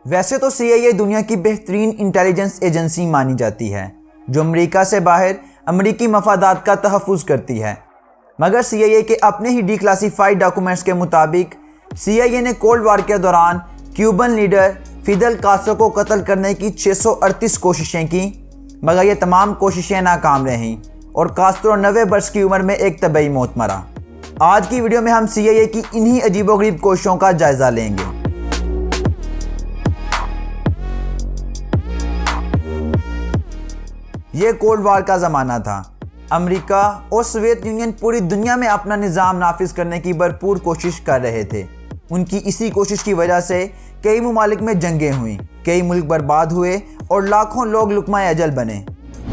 वैसे तो CIA दुनिया की बेहतरीन इंटेलिजेंस एजेंसी मानी जाती है जो अमेरिका से बाहर अमेरिकी मफादात का तहफ़्फ़ुज़ करती है, मगर CIA के अपने ही डिक्लासिफाइड डॉक्यूमेंट्स के मुताबिक CIA ने कोल्ड वार के दौरान क्यूबन लीडर फिदेल कास्ट्रो को कत्ल करने की 638 कोशिशें की, मगर ये तमाम कोशिशें नाकाम रहीं और कास्ट्रो 90 वर्ष की उम्र में एक तबई मौत मरा। आज की वीडियो में हम CIA की इन्हीं अजीबोगरीब कोशिशों का जायज़ा लेंगे। ये कोल्ड वार का ज़माना था। अमेरिका और सोवियत यूनियन पूरी दुनिया में अपना निज़ाम नाफिज करने की भरपूर कोशिश कर रहे थे। उनकी इसी कोशिश की वजह से कई ममालिक में जंगें हुई, कई मुल्क बर्बाद हुए और लाखों लोग लुकमाए अजल बने,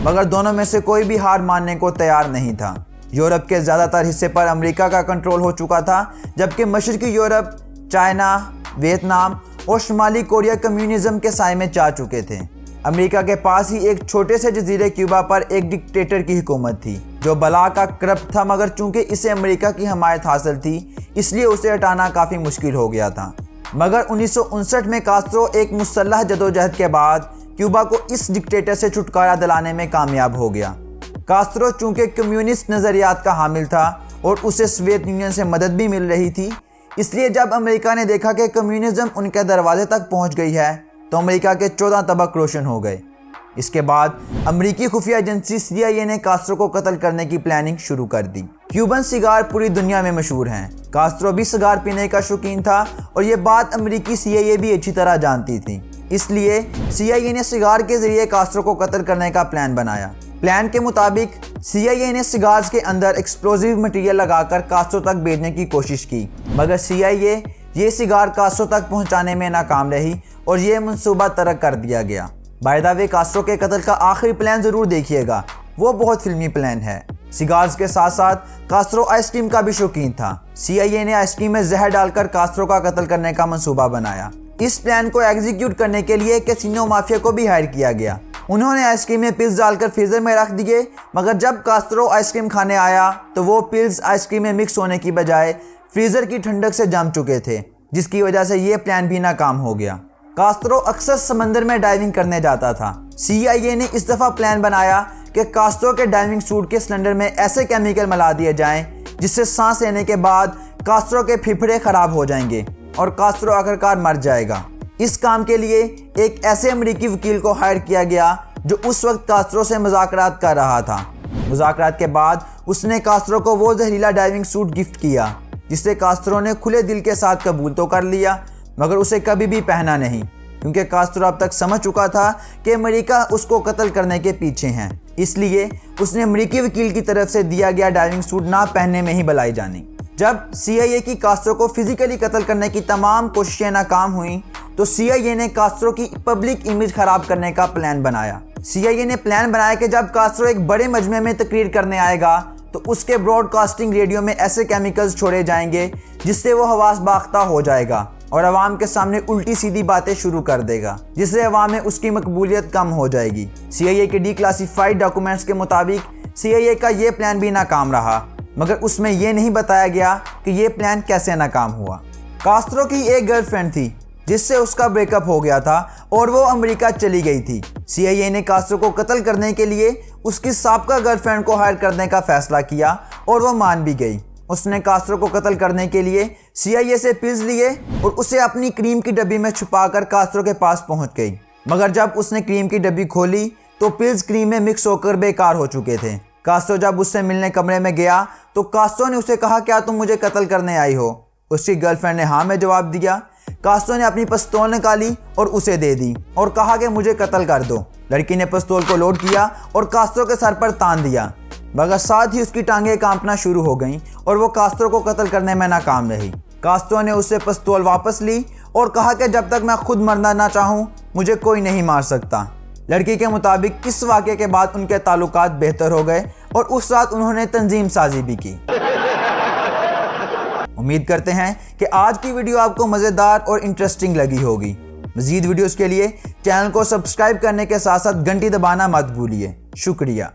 मगर दोनों में से कोई भी हार मानने को तैयार नहीं था। यूरोप के ज़्यादातर हिस्से पर अमेरिका का कंट्रोल हो चुका था, जबकि मशरकी यूरोप, चाइना, वियतनाम और शुमाली कोरिया कम्युनिज़म के साए में जा चुके थे। अमेरिका के पास ही एक छोटे से जजीरे क्यूबा पर एक डिक्टेटर की हुकूमत थी जो बला का करप्ट था, मगर चूंकि इसे अमेरिका की हमायत हासिल थी इसलिए उसे हटाना काफ़ी मुश्किल हो गया था। मगर 1959 में कास्ट्रो एक मुसल्लह जदोजहद के बाद क्यूबा को इस डिक्टेटर से छुटकारा दिलाने में कामयाब हो गया। कास्ट्रो चूंकि कम्युनिस्ट नज़रियात का हामिल था और उसे सोवियत यूनियन से मदद भी मिल रही थी, इसलिए जब अमेरिका ने देखा कि कम्युनिज़म उनके दरवाजे तक पहुंच गई है तो अमेरिका के 14 तबक रोशन हो गए। इसके बाद अमेरिकी खुफिया एजेंसी CIA ने कास्ट्रो को कत्ल करने की प्लानिंग शुरू कर दी। क्यूबन सिगार पूरी दुनिया में मशहूर हैं। कास्ट्रो भी सिगार पीने का शौकीन था और ये बात अमेरिकी CIA भी अच्छी तरह जानती थी, इसलिए CIA ने सिगार के जरिए कास्ट्रो को कत्ल करने का प्लान बनाया। प्लान के मुताबिक CIA ने सिगार्स के अंदर एक्सप्लोजिव मटेरियल लगाकर कास्ट्रो तक भेजने की कोशिश की, मगर CIA ये सिगार कास्ट्रो तक पहुंचाने में नाकाम रही और ये मंसूबा तर्क कर दिया गया। बाय द वे, कास्ट्रो के कत्ल का आखिरी प्लान ज़रूर देखिएगा, वो बहुत फिल्मी प्लान है। सिगार्स के साथ साथ कास्ट्रो आइसक्रीम का भी शौकीन था। CIA ने आइसक्रीम में जहर डालकर कास्ट्रो का कत्ल करने का मंसूबा बनाया। इस प्लान को एग्जीक्यूट करने के लिए कैसीनो माफिया को भी हायर किया गया। उन्होंने आइसक्रीम में पिल्स डालकर फ्रीजर में रख दिए, मगर जब कास्ट्रो आइसक्रीम खाने आया तो वो पिल्स आइसक्रीम में मिक्स होने की बजाय फ्रीजर की ठंडक से जम चुके थे, जिसकी वजह से ये प्लान भी नाकाम हो गया। कास्ट्रो अक्सर समंदर में डाइविंग करने जाता था। CIA ने इस दफ़ा प्लान बनाया कि कास्ट्रो के डाइविंग सूट के सिलेंडर में ऐसे केमिकल मिला दिए जाएं जिससे सांस लेने के बाद कास्ट्रो के फेफड़े खराब हो जाएंगे और कास्ट्रो आखिरकार मर जाएगा। इस काम के लिए एक ऐसे अमेरिकी वकील को हायर किया गया जो उस वक्त कास्ट्रो से मुज़ाकरात कर रहा था। मुज़ाकरात के बाद उसने कास्ट्रो को वो जहरीला डाइविंग सूट गिफ्ट किया जिसे कास्ट्रो ने खुले दिल के साथ कबूल तो कर लिया, मगर उसे कभी भी पहना नहीं, क्योंकि कास्ट्रो अब तक समझ चुका था कि अमेरिका उसको कत्ल करने के पीछे हैं। इसलिए उसने अमेरिकी वकील की तरफ से दिया गया डाइविंग सूट ना पहनने में ही भलाई जानी। जब CIA की कास्ट्रो को फिजिकली कत्ल करने की तमाम कोशिशें नाकाम हुई तो CIA ने कास्ट्रो की पब्लिक इमेज खराब करने का प्लान बनाया। CIA ने प्लान बनाया कि जब कास्ट्रो एक बड़े मजमे में तकरीर करने आएगा तो उसके ब्रॉडकास्टिंग रेडियो में ऐसे केमिकल्स छोड़े जाएंगे जिससे वो हवास बाख्ता हो जाएगा और अवाम के सामने उल्टी सीधी बातें शुरू कर देगा, जिससे अवाम में उसकी मकबूलियत कम हो जाएगी। CIA के डिक्लासिफाइड डॉक्यूमेंट्स के मुताबिक CIA का ये प्लान भी नाकाम रहा, मगर उसमें यह नहीं बताया गया कि ये प्लान कैसे नाकाम हुआ। कास्ट्रो की एक गर्लफ्रेंड थी जिससे उसका ब्रेकअप हो गया था और वो अमेरिका चली गई थी। CIA ने कास्ट्रो को कत्ल करने के लिए उसकी साबका गर्लफ्रेंड को हायर करने का फैसला किया और वो मान भी गई। उसने कास्ट्रो को कत्ल करने के लिए CIA से पिल्स लिए और उसे अपनी क्रीम की डब्बी में छुपाकर कास्ट्रो के पास पहुंच गई, मगर जब उसने क्रीम की डब्बी खोली तो पिल्स क्रीम में मिक्स होकर बेकार हो चुके थे। कास्ट्रो जब उससे मिलने कमरे में गया तो कास्ट्रो ने उसे कहा, क्या तुम मुझे कत्ल करने आई हो? उसकी गर्लफ्रेंड ने हाँ में जवाब दिया। कास्ट्रो ने अपनी पिस्तौल निकाली और उसे दे दी और कहा कि मुझे कत्ल कर दो। लड़की ने पिस्तौल को लोड किया और कास्ट्रो के सर पर तान दिया, मगर साथ ही उसकी टांगें कांपना शुरू हो गईं और वो कास्ट्रो को कत्ल करने में नाकाम रही। कास्ट्रो ने उससे पिस्तौल वापस ली और कहा कि जब तक मैं खुद मरना ना चाहूँ मुझे कोई नहीं मार सकता। लड़की के मुताबिक इस वाक़े के बाद उनके ताल्लुकात बेहतर हो गए और उस रात उन्होंने तंजीम साजी भी की। उम्मीद करते हैं कि आज की वीडियो आपको मज़ेदार और इंटरेस्टिंग लगी होगी। मज़ीद वीडियोज़ के लिए चैनल को सब्सक्राइब करने के साथ साथ घंटी दबाना मत भूलिए। शुक्रिया।